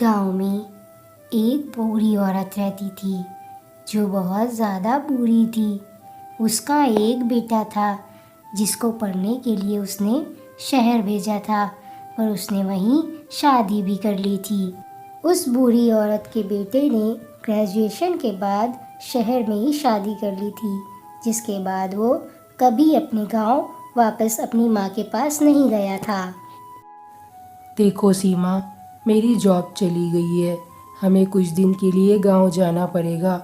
गांव में एक बूढ़ी औरत रहती थी जो बहुत ज़्यादा बूढ़ी थी। उसका एक बेटा था जिसको पढ़ने के लिए उसने शहर भेजा था, पर उसने वहीं शादी भी कर ली थी। उस बूढ़ी औरत के बेटे ने ग्रेजुएशन के बाद शहर में ही शादी कर ली थी, जिसके बाद वो कभी अपने गांव वापस अपनी माँ के पास नहीं गया था। देखो सीमा, मेरी जॉब चली गई है। हमें कुछ दिन के लिए गांव जाना पड़ेगा।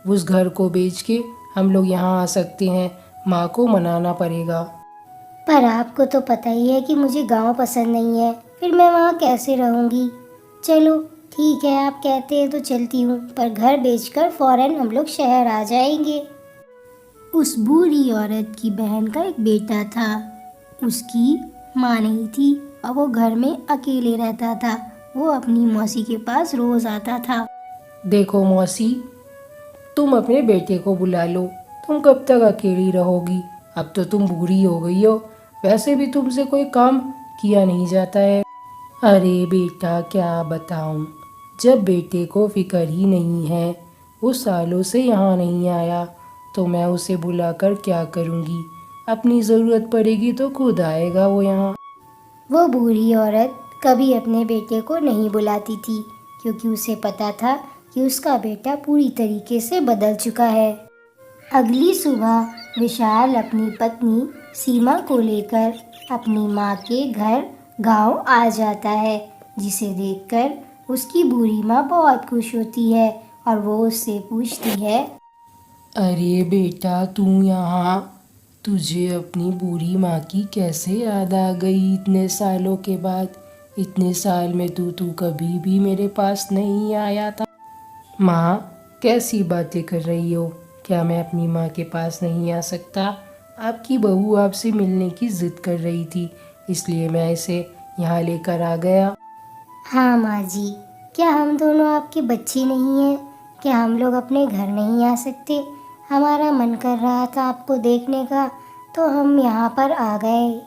उस घर को बेच के हम लोग यहाँ आ सकते हैं। माँ को मनाना पड़ेगा। पर आपको तो पता ही है कि मुझे गांव पसंद नहीं है, फिर मैं वहाँ कैसे रहूँगी। चलो ठीक है, आप कहते हैं तो चलती हूँ, पर घर बेचकर फौरन हम लोग शहर आ जाएंगे। उस बूढ़ी औरत की बहन का एक बेटा था। उसकी माँ नहीं थी और वो घर में अकेले रहता था। वो अपनी मौसी के पास रोज आता था। देखो मौसी, तुम अपने बेटे को बुला लो। तुम कब तक अकेली रहोगी? अब तो तुम बूढ़ी हो गई हो। वैसे भी तुमसे कोई काम किया नहीं जाता है। अरे बेटा, क्या बताऊं, जब बेटे को फिक्र ही नहीं है, वो सालों से यहाँ नहीं आया, तो मैं उसे बुलाकर क्या करूँगी? अपनी ज़रूरत पड़ेगी तो खुद आएगा वो यहाँ। वो बूढ़ी औरत कभी अपने बेटे को नहीं बुलाती थी, क्योंकि उसे पता था कि उसका बेटा पूरी तरीके से बदल चुका है। अगली सुबह विशाल अपनी पत्नी सीमा को लेकर अपनी माँ के घर गांव आ जाता है, जिसे देखकर उसकी बूढ़ी माँ बहुत खुश होती है और वो उससे पूछती है, अरे बेटा, तू यहाँ? तुझे अपनी बूढ़ी माँ की कैसे याद आ गई इतने सालों के बाद? इतने साल में तू कभी भी मेरे पास नहीं आया था। माँ, कैसी बातें कर रही हो? क्या मैं अपनी माँ के पास नहीं आ सकता? आपकी बहू आपसे मिलने की ज़िद कर रही थी, इसलिए मैं इसे यहाँ लेकर आ गया। हाँ माँ जी, क्या हम दोनों आपके बच्चे नहीं हैं? क्या हम लोग अपने घर नहीं आ सकते? हमारा मन कर रहा था आपको देखने का, तो हम यहाँ पर आ गए।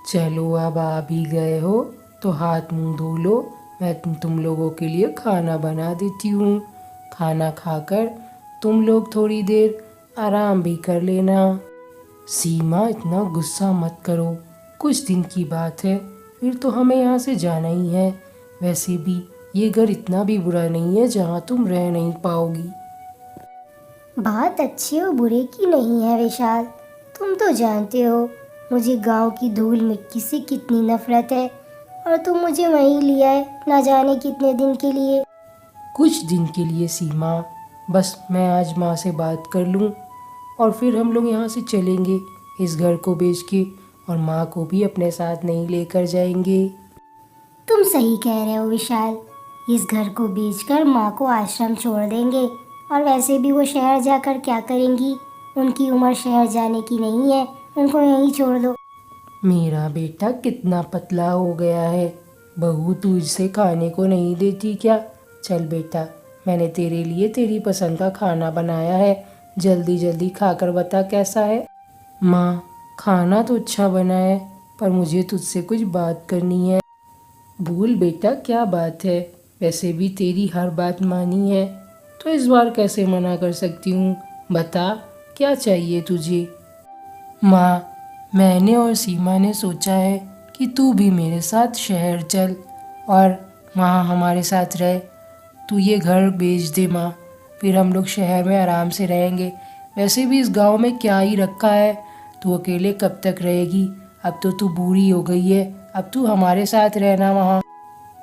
चलो, अब आ भी गए हो तो हाथ मुंह धो लो। मैं तुम लोगों के लिए खाना बना देती हूँ। खाना खाकर तुम लोग थोड़ी देर आराम भी कर लेना। सीमा, इतना गुस्सा मत करो। कुछ दिन की बात है, फिर तो हमें यहाँ से जाना ही है। वैसे भी ये घर इतना भी बुरा नहीं है जहाँ तुम रह नहीं पाओगी। बात अच्छे और बुरे की नहीं है विशाल। तुम तो जानते हो मुझे गांव की धूल मिट्टी से कितनी नफरत है, और तुम मुझे वहीं लिया है ना जाने कितने दिन के लिए। कुछ दिन के लिए सीमा, बस मैं आज माँ से बात कर लूँ और फिर हम लोग यहाँ से चलेंगे इस घर को बेच के, और माँ को भी अपने साथ नहीं लेकर जाएंगे। तुम सही कह रहे हो विशाल, इस घर को बेचकर माँ को आश्रम छोड़ देंगे, और वैसे भी वो शहर जाकर क्या करेंगी? उनकी उम्र शहर जाने की नहीं है, उनको यहीं छोड़ दो। मेरा बेटा कितना पतला हो गया है। बहू तुझसे खाने को नहीं देती क्या? चल बेटा, मैंने तेरे लिए तेरी पसंद का खाना बनाया है। जल्दी जल्दी खाकर बता कैसा है। माँ, खाना तो अच्छा बना है, पर मुझे तुझसे कुछ बात करनी है। भूल बेटा, क्या बात है? वैसे भी तेरी हर बात मानी है, तो इस बार कैसे मना कर सकती हूँ? बता, क्या चाहिए तुझे? माँ, मैंने और सीमा ने सोचा है कि तू भी मेरे साथ शहर चल और वहाँ हमारे साथ रह। तू ये घर बेच दे माँ, फिर हम लोग शहर में आराम से रहेंगे। वैसे भी इस गांव में क्या ही रखा है, तू अकेले कब तक रहेगी? अब तो तू बूढ़ी हो गई है, अब तू हमारे साथ रहना वहाँ।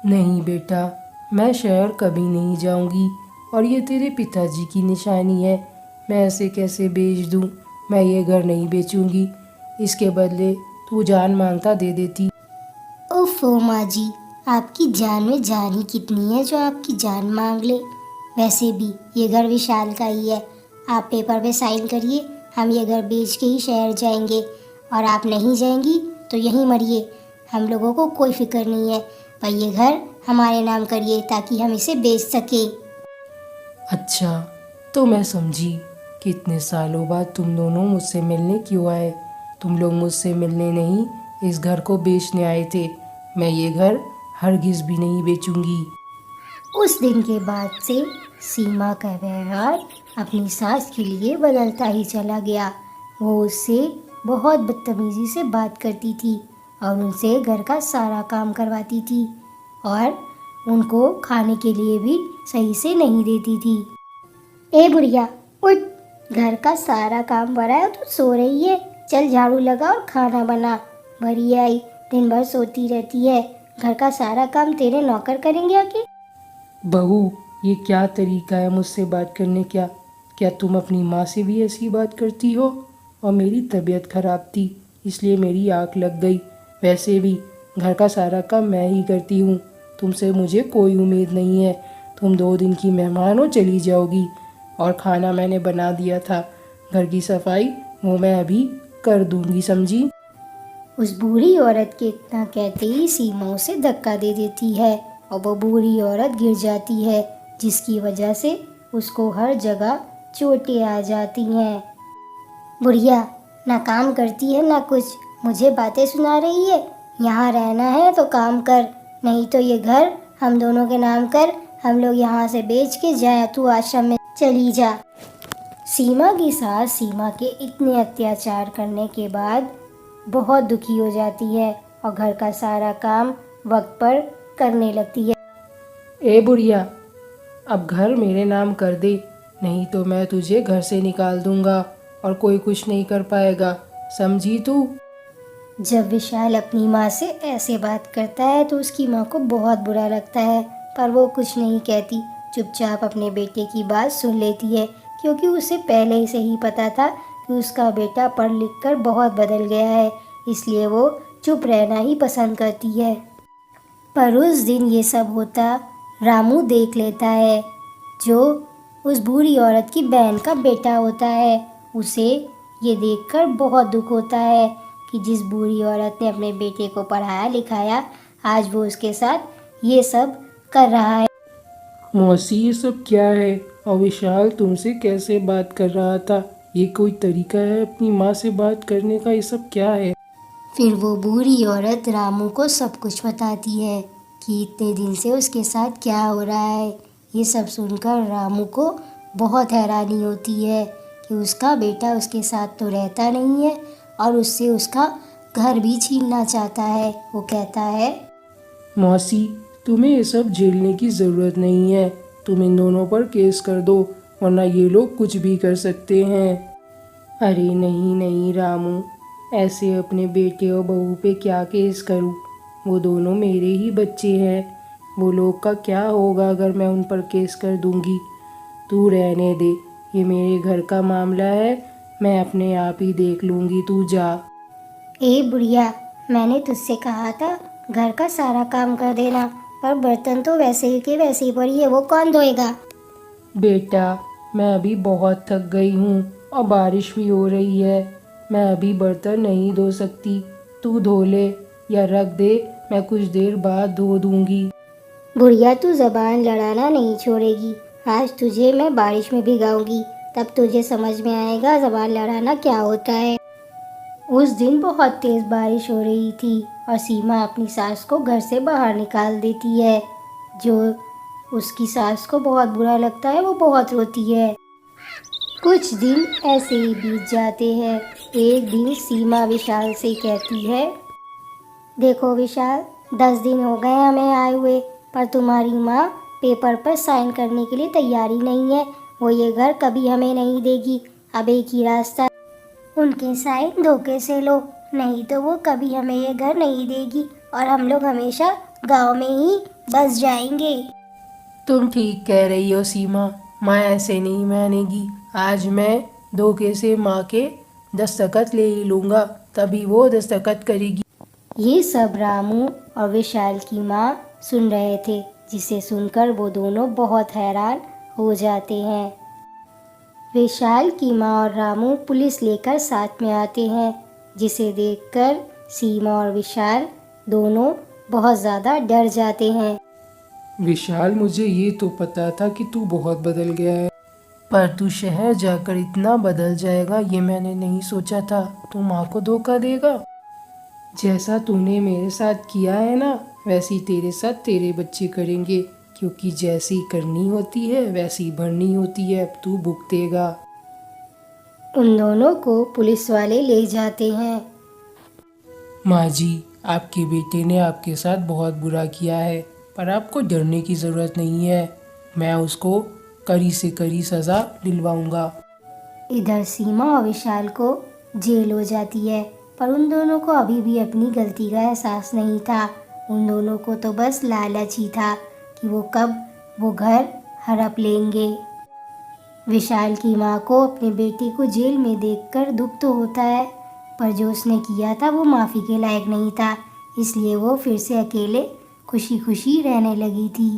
नहीं बेटा, मैं शहर कभी नहीं जाऊँगी, और ये तेरे पिताजी की निशानी है। मैं ऐसे कैसे बेच दूँ? मैं ये घर नहीं बेचूंगी। इसके बदले तू जान मांगता दे देती। ओफो माँ जी, आपकी जान में जान ही कितनी है जो आपकी जान मांग ले। वैसे भी ये घर विशाल का ही है। आप पेपर पे साइन करिए, हम ये घर बेच के ही शहर जाएंगे, और आप नहीं जाएंगी तो यहीं मरिए। हम लोगों को कोई फिक्र नहीं है, पर ये घर हमारे नाम करिए ताकि हम इसे बेच सकें। अच्छा, तो मैं समझी कि इतने सालों बाद तुम दोनों मुझसे मिलने क्यों आए। तुम लोग मुझसे मिलने नहीं, इस घर को बेचने आए थे। मैं ये घर हरगिज़ भी नहीं बेचूंगी। उस दिन के बाद से सीमा का व्यवहार अपनी सास के लिए बदलता ही चला गया। वो उससे बहुत बदतमीजी से बात करती थी और उनसे घर का सारा काम करवाती थी और उनको खाने के लिए भी सही से नहीं देती थी। ए बुढ़िया, उठ, घर का सारा काम पड़ा है, तू सो रही है। चल झाड़ू लगा और खाना बना। भरी आई, दिन भर सोती रहती है। घर का सारा काम तेरे नौकर करेंगे आके। बहू, ये क्या तरीका है मुझसे बात करने का? क्या तुम अपनी माँ से भी ऐसी बात करती हो? और मेरी तबीयत खराब थी इसलिए मेरी आँख लग गई। वैसे भी घर का सारा काम मैं ही करती हूँ। तुमसे मुझे कोई उम्मीद नहीं है। तुम 2 दिन की मेहमान हो, चली जाओगी। और खाना मैंने बना दिया था, घर की सफाई वो मैं अभी कर दूंगी, समझी? उस बूढ़ी औरत के इतना कहते ही सीमा उसे धक्का दे देती है और वो बूढ़ी औरत गिर जाती है, जिसकी वजह से उसको हर जगह चोटें आ जाती हैं। बुढ़िया, ना काम करती है ना कुछ, मुझे बातें सुना रही है। यहाँ रहना है तो काम कर, नहीं तो ये घर हम दोनों के नाम कर। हम लोग यहाँ से बेच के जाए, तू आश्रम में चली जा। सीमा की सास सीमा के इतने अत्याचार करने के बाद बहुत दुखी हो जाती है और घर का सारा काम वक्त पर करने लगती है। ए बुढ़िया, अब घर मेरे नाम कर दे, नहीं तो मैं तुझे घर से निकाल दूंगा और कोई कुछ नहीं कर पाएगा, समझी तू? जब विशाल अपनी माँ से ऐसे बात करता है तो उसकी माँ को बहुत बुरा लगता है, पर वो कुछ नहीं कहती, चुपचाप अपने बेटे की बात सुन लेती है, क्योंकि उसे पहले से ही पता था कि उसका बेटा पढ़ लिख कर बहुत बदल गया है, इसलिए वो चुप रहना ही पसंद करती है। पर उस दिन ये सब होता रामू देख लेता है, जो उस बूढ़ी औरत की बहन का बेटा होता है। उसे ये देखकर बहुत दुख होता है कि जिस बूढ़ी औरत ने अपने बेटे को पढ़ाया लिखाया, आज वो उसके साथ ये सब कर रहा है। मौसी, ये सब क्या है? और विशाल तुमसे कैसे बात कर रहा था? ये कोई तरीका है अपनी माँ से बात करने का? ये सब क्या है? फिर वो बूढ़ी औरत रामू को सब कुछ बताती है कि इतने दिन से उसके साथ क्या हो रहा है। ये सब सुनकर रामू को बहुत हैरानी होती है कि उसका बेटा उसके साथ तो रहता नहीं है और उससे उसका घर भी छीनना चाहता है। वो कहता है, मौसी, तुम्हें ये सब झेलने की ज़रूरत नहीं है। तुम इन दोनों पर केस कर दो, वरना ये लोग कुछ भी कर सकते हैं। अरे नहीं नहीं रामू, ऐसे अपने बेटे और बहू पे क्या केस करूँ? वो दोनों मेरे ही बच्चे हैं। वो लोग का क्या होगा अगर मैं उन पर केस कर दूंगी? तू रहने दे, ये मेरे घर का मामला है, मैं अपने आप ही देख लूँगी, तू जा। ए बुढ़िया, मैंने तुझसे कहा था घर का सारा काम कर देना, पर बर्तन तो वैसे ही के वैसे ही पड़ी है, वो कौन धोएगा। बेटा, मैं अभी बहुत थक गई हूँ और बारिश भी हो रही है। मैं अभी बर्तन नहीं धो सकती, तू धो ले या रख दे, मैं कुछ देर बाद धो दूँगी। बुढ़िया, तू जबान लड़ाना नहीं छोड़ेगी। आज तुझे मैं बारिश में भिगाऊंगी, तब तुझे समझ में आएगा जबान लड़ाना क्या होता है। उस दिन बहुत तेज बारिश हो रही थी और सीमा अपनी सास को घर से बाहर निकाल देती है। जो उसकी सास को बहुत बुरा लगता है, वो बहुत रोती है। कुछ दिन ऐसे ही बीत जाते हैं। एक दिन सीमा विशाल से कहती है, देखो विशाल, 10 दिन हो गए हमें आए हुए, पर तुम्हारी माँ पेपर पर साइन करने के लिए तैयारी नहीं है। वो ये घर कभी हमें नहीं देगी। अब एक ही रास्ता, उनके साइन धोखे से लो, नहीं तो वो कभी हमें ये घर नहीं देगी और हम लोग हमेशा गांव में ही बस जाएंगे। तुम ठीक कह रही हो सीमा, माँ ऐसे नहीं मानेगी। आज मैं धोखे से माँ के दस्तखत ले ही लूँगा, तभी वो दस्तखत करेगी। ये सब रामू और विशाल की माँ सुन रहे थे, जिसे सुनकर वो दोनों बहुत हैरान हो जाते हैं। विशाल की माँ और रामू पुलिस लेकर साथ में आते हैं, जिसे देखकर सीमा और विशाल दोनों बहुत ज़्यादा डर जाते हैं। विशाल, मुझे ये तो पता था कि तू बहुत बदल गया है, पर तू शहर जाकर इतना बदल जाएगा ये मैंने नहीं सोचा था। तू माँ को धोखा देगा? जैसा तूने मेरे साथ किया है ना, वैसे ही तेरे साथ तेरे बच्चे करेंगे। क्योंकि जैसी करनी होती है वैसी भरनी होती है, अब तू भुगतेगा। उन दोनों को पुलिस वाले ले जाते हैं। माँ जी, आपके बेटे ने आपके साथ बहुत बुरा किया है, पर आपको डरने की ज़रूरत नहीं है। मैं उसको कड़ी से कड़ी सज़ा दिलवाऊंगा। इधर सीमा और विशाल को जेल हो जाती है, पर उन दोनों को अभी भी अपनी गलती का एहसास नहीं था। उन दोनों को तो बस लालच ही था कि वो कब वो घर हड़प लेंगे। विशाल की माँ को अपने बेटे को जेल में देखकर दुख तो होता है, पर जो उसने किया था वो माफ़ी के लायक नहीं था, इसलिए वो फिर से अकेले खुशी खुशी रहने लगी थी।